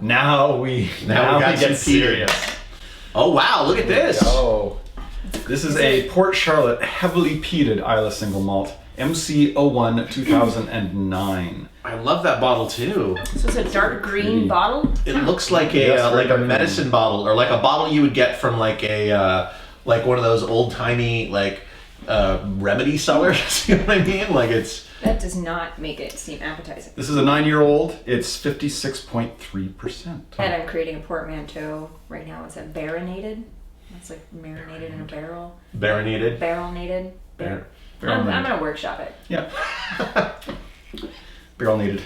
Now we got get some serious. Oh wow! Look at this. Oh, this is a Port Charlotte heavily peated Islay single malt, MC01 2009. I love that bottle too. So it's a dark green bottle? It looks like a medicine bottle, or like a bottle you would get from like a like one of those old timey like remedy cellars. You know what I mean? Like it's. That does not make it seem appetizing. This is a 9-year-old. It's 56.3%. And I'm creating a portmanteau right now. Is that barrenated? That's like marinated in a barrel. Barrenated. Barrel-nated. Barrel I'm going to workshop it. Yeah. Barrel needed.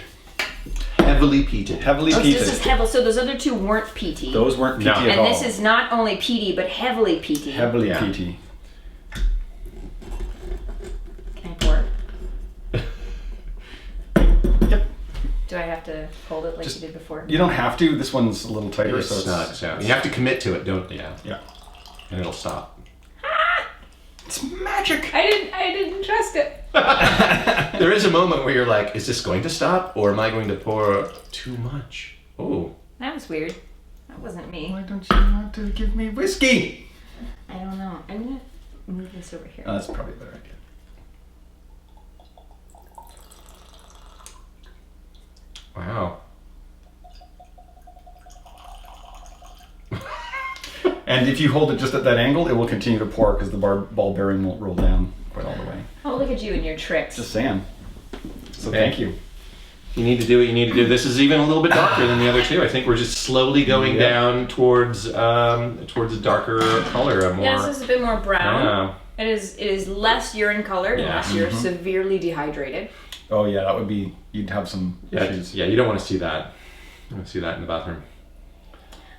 Heavily peated. Heavily So peated. this is heavily. So those other two weren't peaty. Those weren't peaty at all. And this is not only peaty, but heavily peaty. Heavily peaty. Can I pour it? Yep. Do I have to hold it like you did before? You don't have to. This one's a little tighter, It so sucks, yeah. You have to commit to it, don't you? Yeah. And it'll stop. It's magic. I didn't trust it. There is a moment where you're like, is this going to stop, or am I going to pour too much? Oh. That was weird. That wasn't me. Why don't you want to give me whiskey? I don't know. I'm going to move this over here. That's probably a better idea. Wow. And if you hold it just at that angle, it will continue to pour because the ball bearing won't roll down quite all the way. Oh, look at you and your tricks. Just saying. So thank you. You need to do what you need to do. This is even a little bit darker than the other two. I think we're just slowly going down towards a darker color. Yeah, this is a bit more brown. Yeah. It is less urine colored Yeah. unless you're severely dehydrated. Oh yeah, that would be, you'd have some issues. Yeah, you don't want to see that. You want to see that in the bathroom.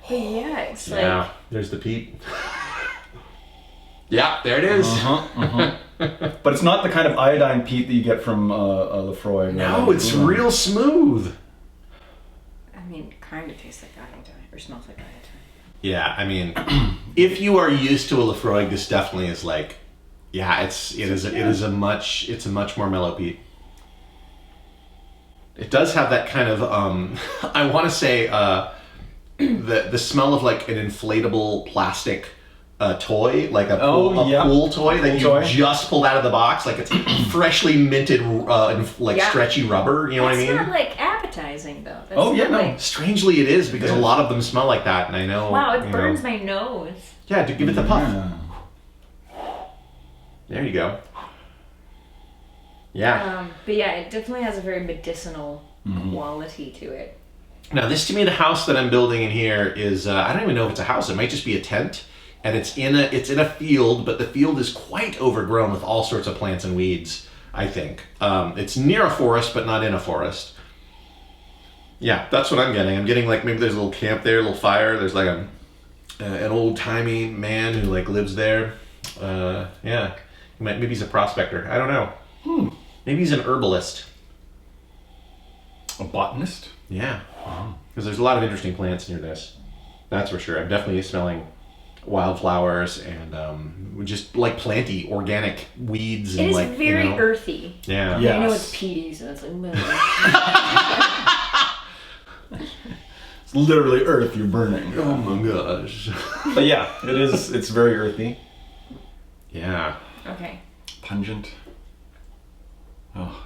But yeah, it's Yeah, there's the peat. Yeah, there it is. But it's not the kind of iodine peat that you get from Lefroy. No, it's real smooth. I mean, it kind of tastes like iodine, or smells like iodine. Yeah, I mean, if you are used to a Lefroy, this definitely is like, yeah, it is a much more mellow peat. It does have that kind of I want to say the smell of like an inflatable plastic toy, like a pool toy that you just pulled out of the box, like it's freshly minted stretchy rubber. You know what I mean? It's not like appetizing though. No. Strangely, it is because a lot of them smell like that, and I know. Wow, it burns my nose. Yeah, to give it the puff. There you go. Yeah. But yeah, it definitely has a very medicinal quality to it. Now, this to me, the house that I'm building in here is I don't even know if it's a house. It might just be a tent, and it's in a field, but the field is quite overgrown with all sorts of plants and weeds. I think it's near a forest, but not in a forest. Yeah, that's what I'm getting. I'm getting like maybe there's a little camp there, a little fire. There's like an old timey man who like lives there. Yeah, maybe he's a prospector. I don't know. Maybe he's an herbalist. A botanist? Yeah. Because there's a lot of interesting plants near this. That's for sure. I'm definitely smelling wildflowers and just like planty, organic weeds. It and is like, very earthy. Yeah. Yes. I know it's peaty, so it's like... It's literally earth you're burning. Oh my gosh. But yeah, it's very earthy. Yeah. Okay. Pungent. Oh.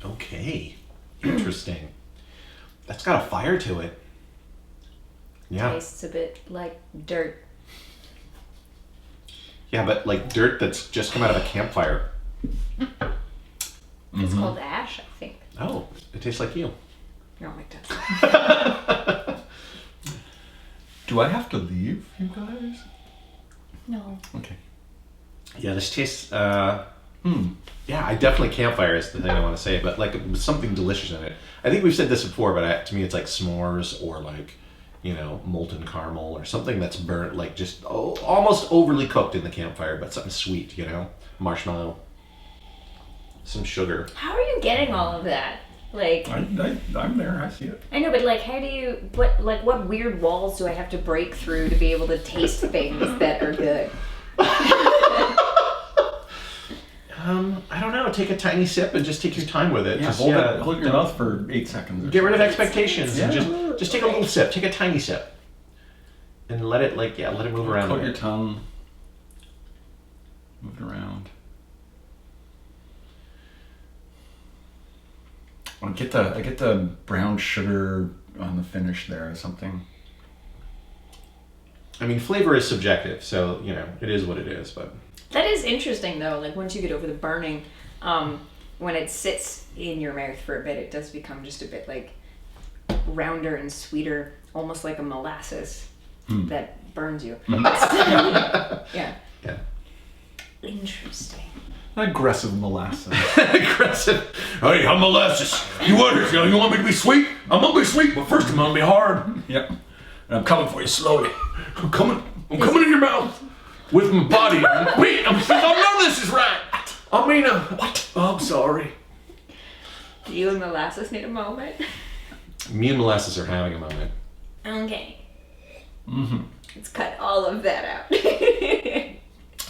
Okay. Interesting. That's got a fire to it. Yeah. Tastes a bit like dirt. Yeah, but like dirt that's just come out of a campfire. It's called ash, I think. Oh, it tastes like you. No, it doesn't. Do I have to leave, you guys? No. Okay. Yeah, this tastes yeah, I definitely campfire is the thing I want to say, but like something delicious in it. I think we've said this before, but to me it's like s'mores or like, molten caramel or something that's burnt, like just almost overly cooked in the campfire, but something sweet, marshmallow, some sugar. How are you getting all of that? Like, I'm there. I see it. I know, but like, how do you? What weird walls do I have to break through to be able to taste things that are good? I don't know. take a tiny sip and just take your time with it. Yeah, Just, hold it in your mouth for 8 seconds. Get rid of expectations and Yeah. just take a little sip. Take a tiny sip. And let it let it move around. Coat your tongue. Move it around. I get the brown sugar on the finish there or something. I mean, flavor is subjective, so, it is what it is, but... That is interesting, though. Like, once you get over the burning, when it sits in your mouth for a bit, it does become just a bit, like, rounder and sweeter, almost like a molasses that burns you. Yeah. Interesting. Aggressive molasses. Aggressive. Hey, I'm molasses. You want me to be sweet? I'm gonna be sweet, but first I'm gonna be hard. Yep. And I'm coming for you slowly. I'm coming in your mouth with my body. Wait, I know this is right. I mean, what? Oh, I'm sorry. Do you and molasses need a moment? Me and molasses are having a moment. Okay. Mm-hmm. Let's cut all of that out.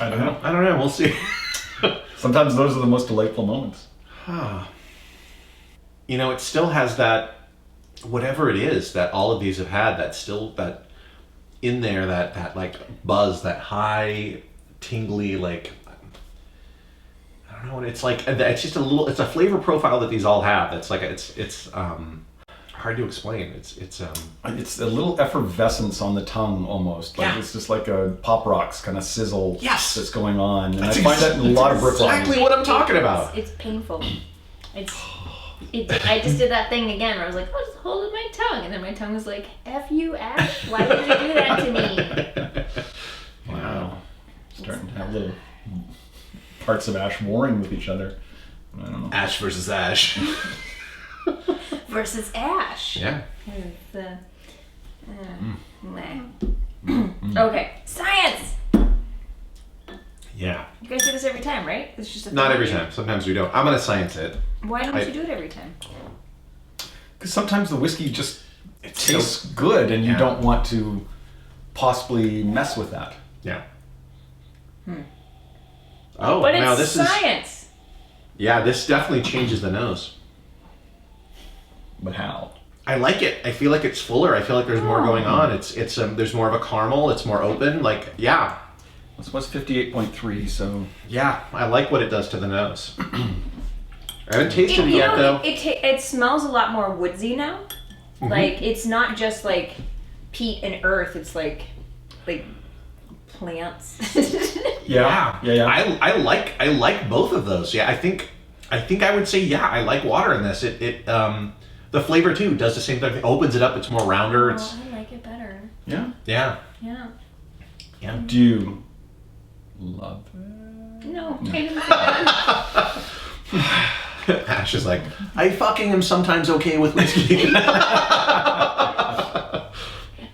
I don't know. I don't know. We'll see. Sometimes those are the most delightful moments. It still has that, whatever it is that all of these have had, that still, that in there, that like buzz, that high, tingly, like, I don't know what it's like. It's just it's a flavor profile that these all have. It's like, it's hard to explain. It's a little effervescence on the tongue almost. Like It's just like a Pop Rocks kind of sizzle that's going on. And I find that in a lot of Brooklyn. Exactly what I'm talking about. It's painful. I just did that thing again where I was like, oh, just hold my tongue. And then my tongue was like, F you, Ash. Why would you do that to me? Wow. Starting to have little parts of Ash warring with each other. I don't know. Ash versus Ash. Versus Ash. Yeah. Okay, science! Yeah. You guys do this every time, right? It's just Not every time. Sometimes we don't. I'm going to science it. Why don't you do it every time? Because sometimes the whiskey just tastes good and you don't want to possibly mess with that. Yeah. Oh, but now it's this science! Yeah, this definitely changes the nose. But how? I like it. I feel like it's fuller. I feel like there's more going on. It's there's more of a caramel. It's more open. Like, yeah. This was 58.3, so... Yeah, I like what it does to the nose. I haven't tasted it yet, though. It smells a lot more woodsy now. Mm-hmm. Like, it's not just like peat and earth. It's like plants. Yeah. I like both of those. Yeah, I think I would say I like water in this. The flavor too does the same thing. It opens it up. It's more rounder. I like it better. Yeah? Yeah. Do you love it? No. I didn't say that. Ash is like, I fucking am sometimes okay with whiskey. I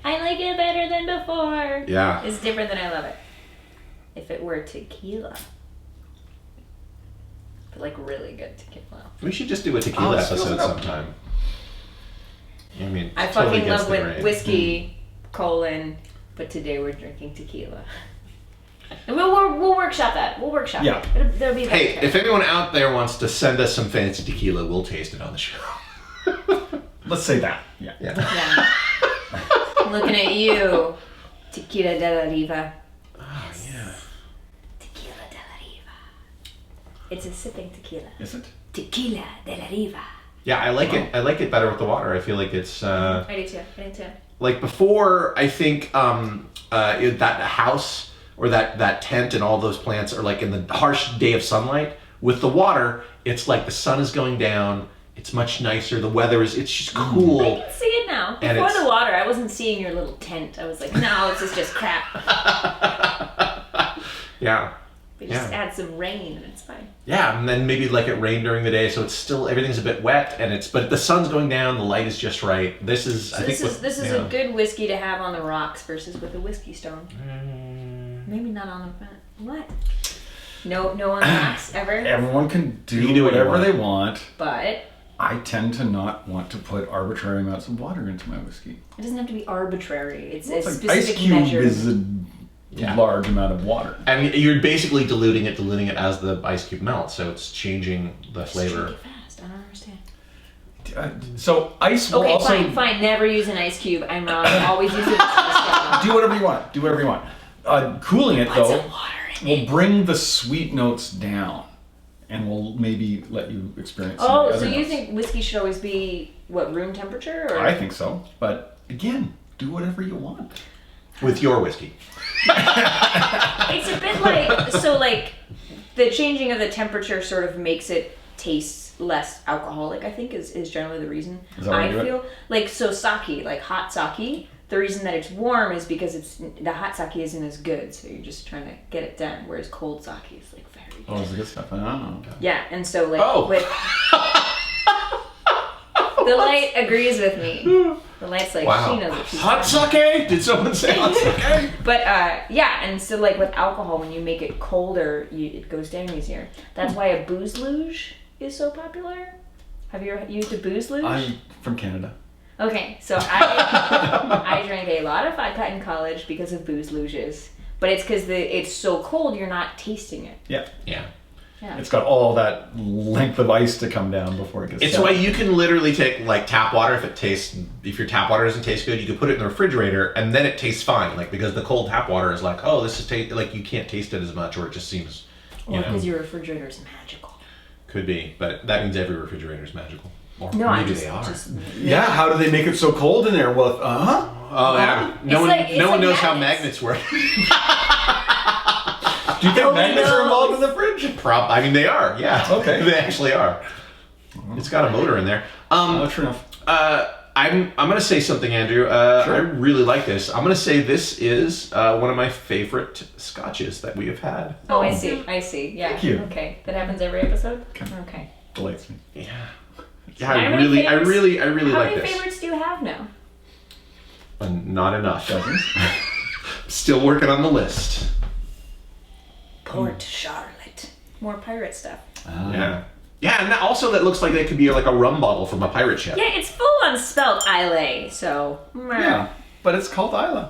like it better than before. Yeah. It's different than I love it. If it were tequila. But like really good tequila. We should just do a tequila episode sometime. I mean, I totally fucking against love the when grain. whiskey, but today we're drinking tequila. And we'll workshop that. We'll workshop Yeah. it. There'll be that. Hey, if anyone out there wants to send us some fancy tequila, we'll taste it on the show. Let's say that. Yeah. Yeah. I'm looking at you, Tequila de la Riva. Oh, yeah. Tequila de la Riva. It's a sipping tequila. Is it? Tequila de la Riva. Yeah, I like it. I like it better with the water. I feel like it's... I do too. Like before, I think that house or that tent and all those plants are like in the harsh day of sunlight. With the water, it's like the sun is going down. It's much nicer. The weather it's just cool. I can see it now. And Before it's- the water, I wasn't seeing your little tent. I was like, no, this is just crap. Yeah. We just add some rain and it's fine. Yeah, and then maybe like it rained during the day, so it's still everything's a bit wet, but the sun's going down, the light is just right. This is This is a good whiskey to have on the rocks versus with a whiskey stone. Maybe not on the front. What? No on the rocks ever. Everyone can You do do what you whatever want. they want. But I tend to not want to put arbitrary amounts of water into my whiskey. it doesn't have to be arbitrary. It's a Like specific Ice Cube measure. is a large amount of water. And you're basically diluting it as the ice cube melts, so it's changing the flavor. Just drink it fast. I don't understand. So ice will also... fine. Never use an ice cube. I'm wrong. Always use it as a Do whatever you want. Cooling it, Put though, some water in will it. bring the sweet notes down. And will maybe let you experience some Oh, of the so other you notes. think whiskey should always be, room temperature? Or? I think so. But again, do whatever you want. With your whiskey. It's a bit like, the changing of the temperature sort of makes it taste less alcoholic, I think, is generally the reason. Is that what you do feel. Sake, like hot sake, the reason that it's warm is because the hot sake isn't as good, so you're just trying to get it done, whereas cold sake is like very good. Oh, it's the good stuff. Oh. Yeah, and so Oh. the light agrees with me. The light's like, Wow. she knows what she's Hot doing. sake? Did someone say hot sake? But and so with alcohol, when you make it colder, it goes down easier. That's why a booze luge is so popular. Have you ever used a booze luge? I'm from Canada. Okay, so I drank a lot of vodka in college because of booze luges, but it's because it's so cold you're not tasting it. Yeah. Yeah. Yeah. It's got all that length of ice to come down before it gets It's set. why you can literally take tap water if your tap water doesn't taste good, you can put it in the refrigerator and then it tastes fine. Because the cold tap water is this is you can't taste it as much, or it just seems Or because your refrigerator is magical. Could be, but that means every refrigerator is magical. Or No, maybe they are. Yeah, how do they make it so cold in there? Well, Oh yeah. No one knows how magnets work. Do you think magnets are involved in the fridge? I mean, they are. Yeah. Okay. They actually are. It's got a motor in there. True enough. I'm gonna say something, Andrew. Sure. I really like this. I'm gonna say this is one of my favorite scotches that we have had. Oh, I see. Yeah. Thank you. Okay, that happens every episode. Okay. Delights me. Yeah. Yeah. How I many really How like many this. favorites do you have now? Not enough. Dozens. Still working on the list. Port Charlotte. More pirate stuff. Yeah. Yeah, and also that looks like that could be like a rum bottle from a pirate ship. Yeah, it's full on spelled Islay, so. Yeah, but it's called Islay.